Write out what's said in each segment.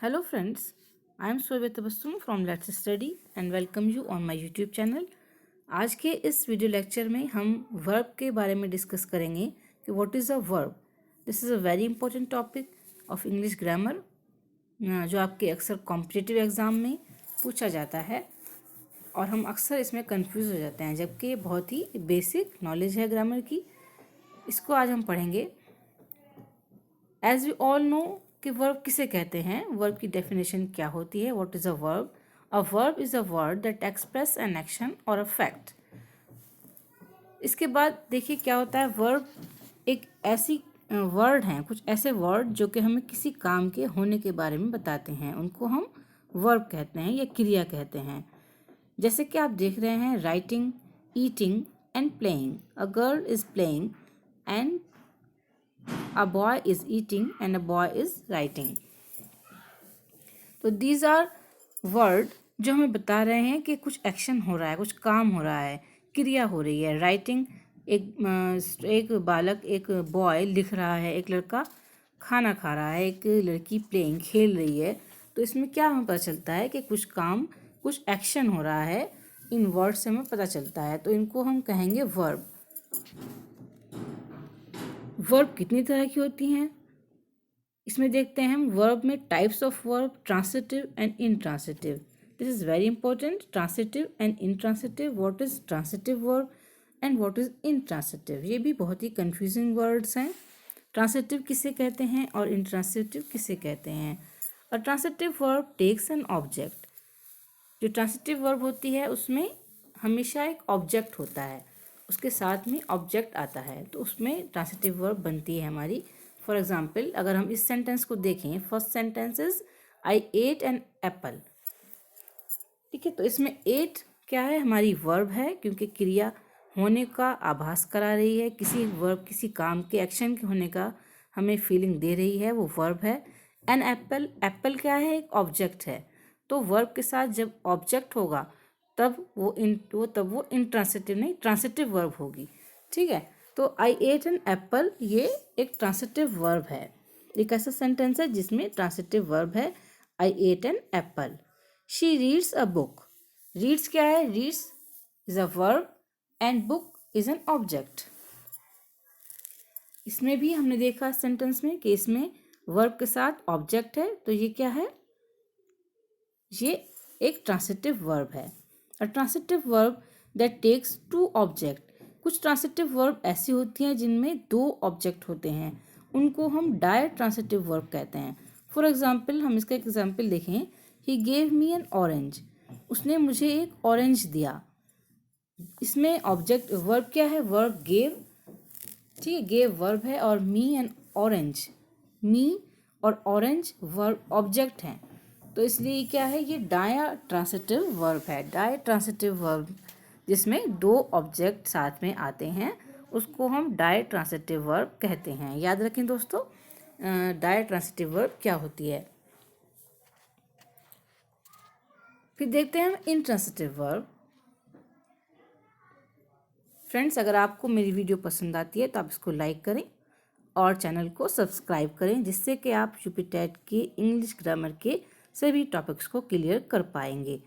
Hello friends, I am Souvya Tabassum from Let's Study and welcome you on my YouTube channel. आज के इस video lecture में हम verb के बारे में डिस्कस करेंगे कि what is a verb. This is a very important topic of English grammar जो आपके अक्सर कॉम्पिटिटिव एग्ज़ाम में पूछा जाता है और हम अक्सर इसमें कंफ्यूज हो जाते हैं, जबकि ये बहुत ही बेसिक नॉलेज है ग्रामर की. इसको आज हम पढ़ेंगे. एज वी ऑल नो कि वर्ब किसे कहते हैं, वर्ब की डेफिनेशन क्या होती है. What is a verb? A verb is a word that express an action और अ फैक्ट. इसके बाद देखिए क्या होता है. वर्ब एक ऐसी वर्ड हैं, कुछ ऐसे वर्ड जो कि हमें किसी काम के होने के बारे में बताते हैं, उनको हम वर्ब कहते हैं या क्रिया कहते हैं. जैसे कि आप देख रहे हैं, writing, eating and playing. A girl is playing and a boy is eating and a boy is writing. तो these are word जो हमें बता रहे हैं कि कुछ एक्शन हो रहा है, कुछ काम हो रहा है, क्रिया हो रही है. राइटिंग एक बालक, एक बॉय लिख रहा है, एक लड़का खाना खा रहा है, एक लड़की प्लेइंग खेल रही है. तो इसमें क्या हमें पता चलता है कि कुछ काम, कुछ एक्शन हो रहा है. इन वर्ड से हमें पता चलता है, तो इनको हम कहेंगे वर्ब. वर्ब कितनी तरह की होती हैं इसमें देखते हैं हम. वर्ब में types of verb, transitive and intransitive. This is very important. Transitive and intransitive. What is transitive verb and what is intransitive? ये भी बहुत ही कंफ्यूजिंग वर्ड्स हैं. ट्रांसिटिव किसे कहते हैं और इनट्रांसिटिव किसे कहते हैं? A transitive verb takes an object. जो ट्रांसिटिव वर्ब होती है उसमें हमेशा एक ऑब्जेक्ट होता है, उसके साथ में ऑब्जेक्ट आता है, तो उसमें ट्रांसिटिव वर्ब बनती है हमारी. फॉर एग्जाम्पल, अगर हम इस सेंटेंस को देखें, first sentence is I ate an apple. ठीक है, तो इसमें एट क्या है? हमारी वर्ब है, क्योंकि क्रिया होने का आभास करा रही है. किसी वर्ब, किसी काम के एक्शन के होने का हमें फीलिंग दे रही है, वो वर्ब है. एन एप्पल, एप्पल क्या है? एक ऑब्जेक्ट है. तो वर्ब के साथ जब ऑब्जेक्ट होगा तब वो इनट्रांसिटिव नहीं, ट्रांसिटिव वर्ब होगी. ठीक है, तो आई एट एन एप्पल ये एक ट्रांसिटिव वर्ब है. एक ऐसा सेंटेंस है जिसमें ट्रांसिटिव वर्ब है, I ate an apple. She reads a book. Reads क्या है? Reads is a verb and book is an object. इसमें भी हमने देखा सेंटेंस में कि इसमें वर्ब के साथ ऑब्जेक्ट है, तो ये क्या है? ये एक ट्रांसिटिव वर्ब है. A transitive verb that takes two object. कुछ ट्रांसिटिव वर्ब ऐसी होती हैं जिनमें दो ऑब्जेक्ट होते हैं, उनको हम डाई ट्रांसिटिव वर्ब कहते हैं. फॉर एग्जाम्पल, हम इसका एग्जाम्पल देखें. He gave me N orange. उसने मुझे एक ऑरेंज दिया. इसमें ऑब्जेक्ट वर्ब क्या है? Verb gave. ठीक है, गेव वर्ब है और मी एंड ऑरेंज, मी और ऑरेंज वर्ब ऑब्जेक्ट हैं. तो इसलिए क्या है? ये डाया ट्रांसिटिव वर्ब है. डाई ट्रांसिटिव वर्ब जिसमें दो ऑब्जेक्ट साथ में आते हैं, उसको हम डाई ट्रांसिटिव वर्ब कहते हैं. याद रखें दोस्तों, डाई ट्रांसिटिव वर्ब क्या होती है. फिर देखते हैं हम इनट्रांसिटिव वर्ब. फ्रेंड्स, अगर आपको मेरी वीडियो पसंद आती है तो आप इसको लाइक करें और चैनल को सब्सक्राइब करें, जिससे कि आप यूपी टेट के इंग्लिश ग्रामर के सभी टॉपिक्स को क्लियर कर पाएंगे.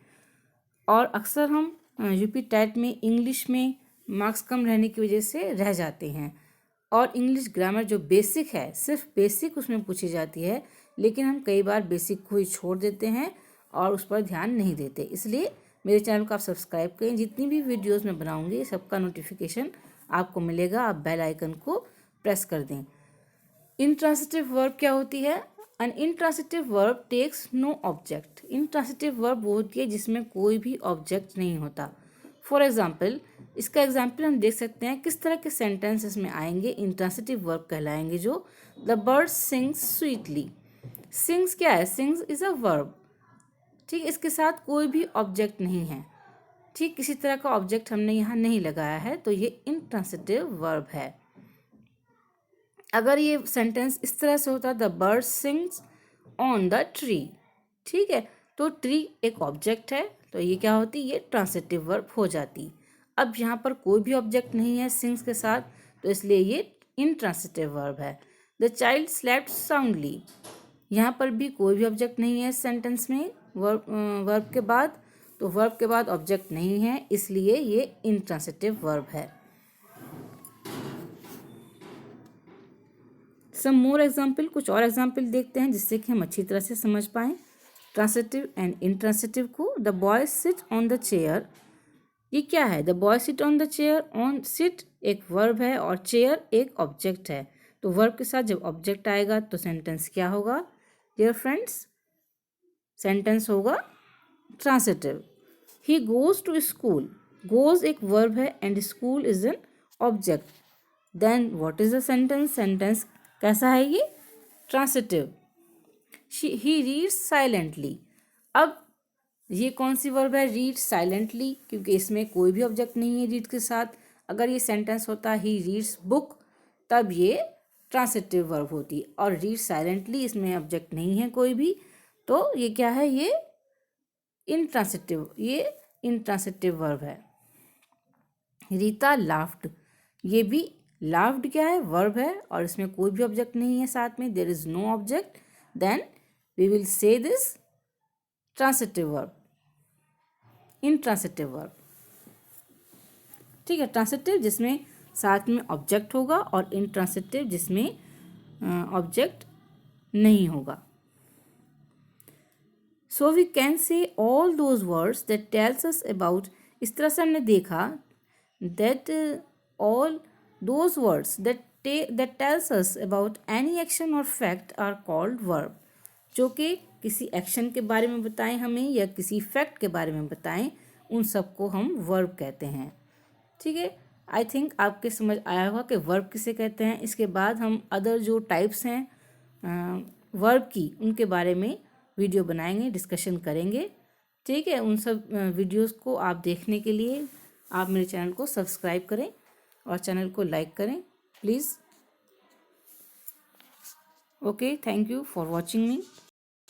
और अक्सर हम यूपी टेट में इंग्लिश में मार्क्स कम रहने की वजह से रह जाते हैं, और इंग्लिश ग्रामर जो बेसिक है, सिर्फ बेसिक उसमें पूछी जाती है, लेकिन हम कई बार बेसिक को ही छोड़ देते हैं और उस पर ध्यान नहीं देते. इसलिए मेरे चैनल को आप सब्सक्राइब करें. जितनी भी वीडियोस मैं बनाऊंगी सबका नोटिफिकेशन आपको मिलेगा. आप बेल आइकन को प्रेस कर दें. इनट्रांसिटिव वर्ब क्या होती है? An intransitive verb takes no object. Intransitive verb वो होती है जिसमें कोई भी ऑब्जेक्ट नहीं होता. फॉर एग्जाम्पल, इसका एग्जाम्पल हम देख सकते हैं. किस तरह के सेंटेंसेस में आएंगे इनट्रांसिटिव वर्ब कहलाएंगे. जो the bird sings sweetly. Sings क्या है? Sings is a verb. ठीक, इसके साथ कोई भी ऑब्जेक्ट नहीं है. ठीक, किसी तरह का ऑब्जेक्ट हमने यहाँ नहीं लगाया है, तो ये इनट्रांसिटिव वर्ब है. अगर ये सेंटेंस इस तरह से होता, the bird sings on the tree. ठीक है, तो ट्री एक ऑब्जेक्ट है, तो ये क्या होती? ये ट्रांसिटिव वर्ब हो जाती. अब यहाँ पर कोई भी ऑब्जेक्ट नहीं है सिंग्स के साथ, तो इसलिए ये इनट्रांसिटिव वर्ब है. The child slept soundly. यहाँ पर भी कोई भी ऑब्जेक्ट नहीं है इस सेंटेंस में वर्ब के बाद, तो वर्ब के बाद ऑब्जेक्ट नहीं है, इसलिए ये इंट्रांसिटिव वर्ब है। सम मोर एग्जाम्पल, कुछ और एग्जाम्पल देखते हैं जिससे कि हम अच्छी तरह से समझ पाएं ट्रांसिटिव एंड इंट्रांसिटिव को। The boy sit on the chair, ये क्या है? The boy sit on the chair, on sit एक वर्ब है और चेयर एक ऑब्जेक्ट है, तो वर्ब के साथ जब ऑब्जेक्ट आएगा तो सेंटेंस क्या होगा डियर फ्रेंड्स? सेंटेंस होगा transitive. He goes to school, goes एक वर्ब है and school is an object, then what is the sentence? Sentence कैसा है ये? ट्रांसिटिव। ही रीड्स साइलेंटली, अब ये कौन सी वर्ब है? रीड साइलेंटली, क्योंकि इसमें कोई भी ऑब्जेक्ट नहीं है रीड के साथ। अगर ये सेंटेंस होता ही रीड्स बुक, तब ये ट्रांसिटिव वर्ब होती, और रीड साइलेंटली इसमें ऑब्जेक्ट नहीं है कोई भी, तो ये क्या है? ये इंट्रांसिटिव वर्ब है। रीता लाफ्ड, ये भी लाफ्ड क्या है? वर्ब है और इसमें कोई भी ऑब्जेक्ट नहीं है साथ में, there is no object, then we will say this transitive verb, intransitive verb. ठीक है, ट्रांसिटिव जिसमें साथ में ऑब्जेक्ट होगा और इंट्रांसिटिव जिसमें ऑब्जेक्ट नहीं होगा। So we can say all those words that tells us about, इस तरह से हमने देखा that all those words that tells us about any action or fact are called verb, जो कि किसी एक्शन के बारे में बताएं हमें या किसी फैक्ट के बारे में बताएं, उन सबको हम वर्ब कहते हैं। ठीक है, आई थिंक आपके समझ आया होगा कि वर्ब किसे कहते हैं। इसके बाद हम अदर जो टाइप्स हैं वर्ब की, उनके बारे में वीडियो बनाएंगे, डिस्कशन करेंगे। ठीक है, उन सब वीडियोस को आप देखने के लिए आप मेरे चैनल को सब्सक्राइब करें और चैनल को लाइक करें please. Okay, thank you for watching me.